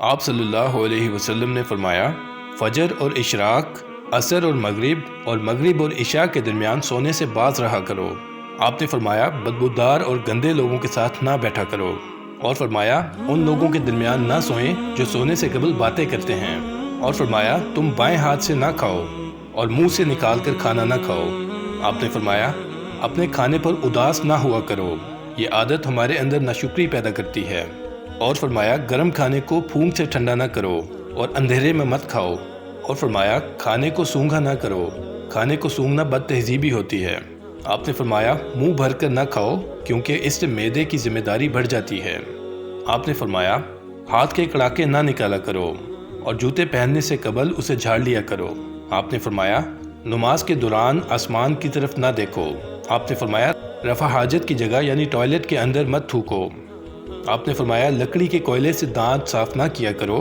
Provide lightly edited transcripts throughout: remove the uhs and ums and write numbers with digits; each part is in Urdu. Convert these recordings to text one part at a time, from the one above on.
آپ صلی اللہ علیہ وسلم نے فرمایا، فجر اور اشراق، عصر اور مغرب اور عشاء کے درمیان سونے سے باز رہا کرو۔ آپ نے فرمایا، بدبودار اور گندے لوگوں کے ساتھ نہ بیٹھا کرو، اور فرمایا ان لوگوں کے درمیان نہ سوئیں جو سونے سے قبل باتیں کرتے ہیں، اور فرمایا تم بائیں ہاتھ سے نہ کھاؤ اور منہ سے نکال کر کھانا نہ کھاؤ۔ آپ نے فرمایا، اپنے کھانے پر اداس نہ ہوا کرو، یہ عادت ہمارے اندر ناشکری پیدا کرتی ہے۔ اور فرمایا گرم کھانے کو پھونک سے ٹھنڈا نہ کرو اور اندھیرے میں مت کھاؤ، اور فرمایا کھانے کو سونگھا نہ کرو، کھانے کو سونگھنا بد تہذیبی ہوتی ہے۔ آپ نے فرمایا منہ بھر کر نہ کھاؤ کیونکہ اس سے معدے کی ذمہ داری بڑھ جاتی ہے۔ آپ نے فرمایا ہاتھ کے کڑاکے نہ نکالا کرو اور جوتے پہننے سے قبل اسے جھاڑ لیا کرو۔ آپ نے فرمایا نماز کے دوران آسمان کی طرف نہ دیکھو۔ آپ نے فرمایا رفع حاجت کی جگہ یعنی ٹوائلٹ کے اندر مت تھوکو۔ آپ نے فرمایا لکڑی کے کوئلے سے دانت صاف نہ کیا کرو،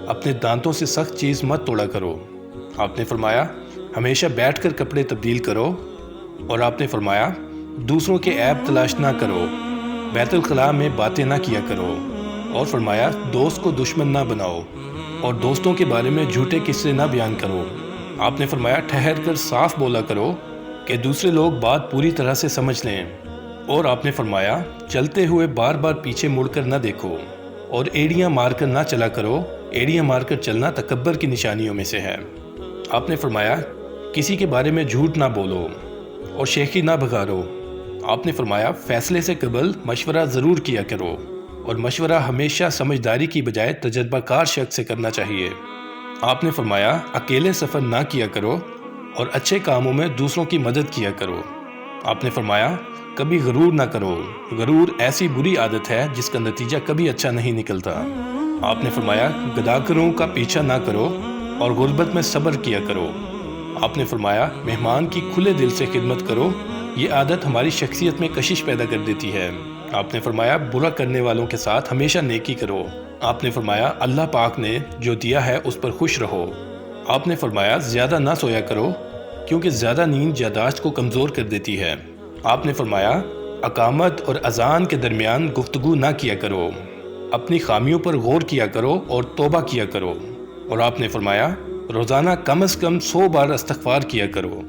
اپنے دانتوں سے سخت چیز مت توڑا کرو۔ آپ نے فرمایا ہمیشہ بیٹھ کر کپڑے تبدیل کرو، اور آپ نے فرمایا دوسروں کے عیب تلاش نہ کرو، بیت الخلاء میں باتیں نہ کیا کرو، اور فرمایا دوست کو دشمن نہ بناؤ اور دوستوں کے بارے میں جھوٹے قصے نہ بیان کرو۔ آپ نے فرمایا ٹھہر کر صاف بولا کرو کہ دوسرے لوگ بات پوری طرح سے سمجھ لیں، اور آپ نے فرمایا چلتے ہوئے بار بار پیچھے مڑ کر نہ دیکھو اور ایڑیاں مار کر نہ چلا کرو، ایڑیاں مار کر چلنا تکبر کی نشانیوں میں سے ہے۔ آپ نے فرمایا کسی کے بارے میں جھوٹ نہ بولو اور شیخی نہ بگاڑو۔ آپ نے فرمایا فیصلے سے قبل مشورہ ضرور کیا کرو، اور مشورہ ہمیشہ سمجھداری کی بجائے تجربہ کار شخص سے کرنا چاہیے۔ آپ نے فرمایا اکیلے سفر نہ کیا کرو اور اچھے کاموں میں دوسروں کی مدد کیا کرو۔ آپ نے فرمایا کبھی غرور نہ کرو، غرور ایسی بری عادت ہے جس کا نتیجہ کبھی اچھا نہیں نکلتا۔ آپ نے فرمایا گداکروں کا پیچھا نہ کرو اور غربت میں صبر کیا کرو۔ آپ نے فرمایا مہمان کی کھلے دل سے خدمت کرو، یہ عادت ہماری شخصیت میں کشش پیدا کر دیتی ہے۔ آپ نے فرمایا برا کرنے والوں کے ساتھ ہمیشہ نیکی کرو۔ آپ نے فرمایا اللہ پاک نے جو دیا ہے اس پر خوش رہو۔ آپ نے فرمایا زیادہ نہ سویا کرو کیونکہ زیادہ نیند یادداشت کو کمزور کر دیتی ہے۔ آپ نے فرمایا اقامت اور اذان کے درمیان گفتگو نہ کیا کرو، اپنی خامیوں پر غور کیا کرو اور توبہ کیا کرو، اور آپ نے فرمایا روزانہ کم از کم 100 بار استغفار کیا کرو۔